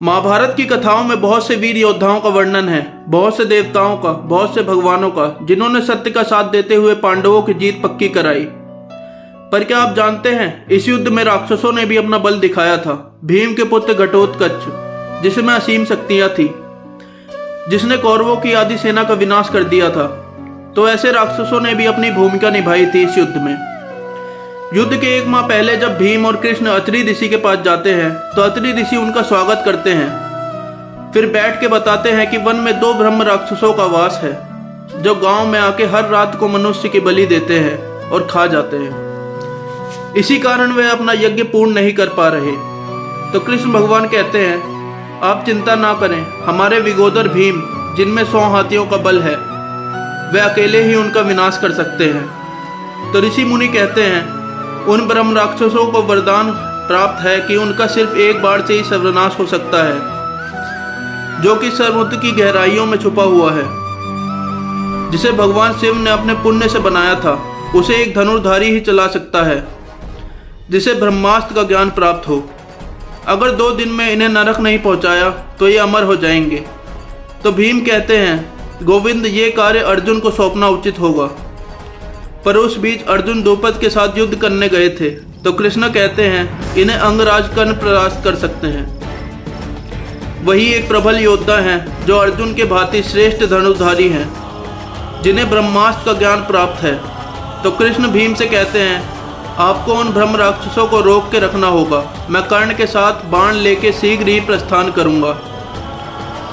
महाभारत की कथाओं में बहुत से वीर योद्धाओं का वर्णन है, बहुत से देवताओं का, बहुत से भगवानों का, जिन्होंने सत्य का साथ देते हुए पांडवों की जीत पक्की कराई। पर क्या आप जानते हैं, इस युद्ध में राक्षसों ने भी अपना बल दिखाया था। भीम के पुत्र घटोत्कच, जिसमें असीम शक्तियां थी, जिसने कौरवों की आधी सेना का विनाश कर दिया था, तो ऐसे राक्षसों ने भी अपनी भूमिका निभाई थी इस युद्ध में। युद्ध के एक माह पहले जब भीम और कृष्ण अत्रि ऋषि के पास जाते हैं तो अत्रि ऋषि उनका स्वागत करते हैं। फिर बैठ के बताते हैं कि वन में 2 ब्रह्म राक्षसों का वास है, जो गांव में आके हर रात को मनुष्य की बलि देते हैं और खा जाते हैं। इसी कारण वे अपना यज्ञ पूर्ण नहीं कर पा रहे। तो कृष्ण भगवान कहते हैं, आप चिंता ना करें, हमारे विगोदर भीम, जिनमें 100 हाथियों का बल है, वे अकेले ही उनका विनाश कर सकते हैं। तो ऋषि मुनि कहते हैं, उन ब्रह्म राक्षसों को वरदान प्राप्त है कि उनका सिर्फ एक बार से ही सर्वनाश हो सकता है, जो कि समुद्र की गहराइयों में छुपा हुआ है, जिसे भगवान शिव ने अपने पुण्य से बनाया था। उसे एक धनुर्धारी ही चला सकता है, जिसे ब्रह्मास्त्र का ज्ञान प्राप्त हो। अगर 2 दिन में इन्हें नरक नहीं पहुंचाया तो ये अमर हो जाएंगे। तो भीम कहते हैं, गोविंद, ये कार्य अर्जुन को सौंपना उचित होगा। पर उस बीच अर्जुन द्रुपद के साथ युद्ध करने गए थे। तो कृष्ण कहते हैं, इन्हें अंगराज कर्ण परास्त कर सकते हैं। वही एक प्रबल योद्धा हैं जो अर्जुन के भांति श्रेष्ठ धनुर्धारी हैं, जिन्हें ब्रह्मास्त्र का ज्ञान प्राप्त है। तो कृष्ण भीम से कहते हैं, आपको उन ब्रह्म राक्षसों को रोक के रखना होगा। मैं कर्ण के साथ बाण लेके शीघ्र ही प्रस्थान करूंगा।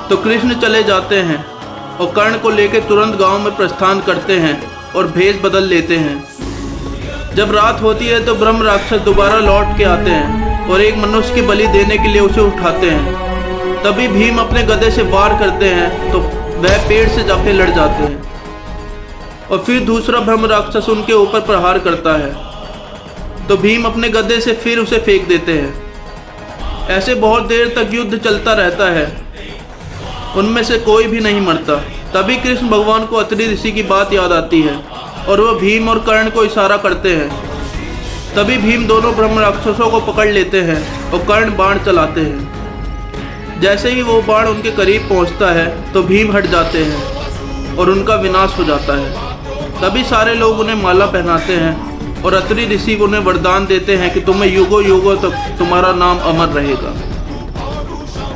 तो कृष्ण चले जाते हैं और कर्ण को लेकर तुरंत गांव में प्रस्थान करते हैं और भेष बदल लेते हैं। जब रात होती है तो ब्रह्म राक्षस दोबारा लौट के आते हैं और एक मनुष्य की बलि देने के लिए उसे उठाते हैं। तभी भीम अपने गदे से वार करते हैं तो वह पेड़ से जाके लड़ जाते हैं और फिर दूसरा ब्रह्म राक्षस उनके ऊपर प्रहार करता है। तो भीम अपने गदे से फिर उसे फेंक देते हैं। ऐसे बहुत देर तक युद्ध चलता रहता है, उनमें से कोई भी नहीं मरता। तभी कृष्ण भगवान को अत्रि ऋषि की बात याद आती है और वह भीम और कर्ण को इशारा करते हैं। तभी भीम दोनों ब्रह्म राक्षसों को पकड़ लेते हैं और कर्ण बाण चलाते हैं। जैसे ही वो बाण उनके करीब पहुंचता है तो भीम हट जाते हैं और उनका विनाश हो जाता है। तभी सारे लोग उन्हें माला पहनाते हैं और अत्रि ऋषि उन्हें वरदान देते हैं कि तुम्हें युगों युगों तक तुम्हारा नाम अमर रहेगा।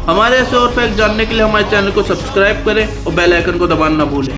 हमारे ऐसे और फैक्ट जानने के लिए हमारे चैनल को सब्सक्राइब करें और बेल आइकन को दबाना ना भूलें।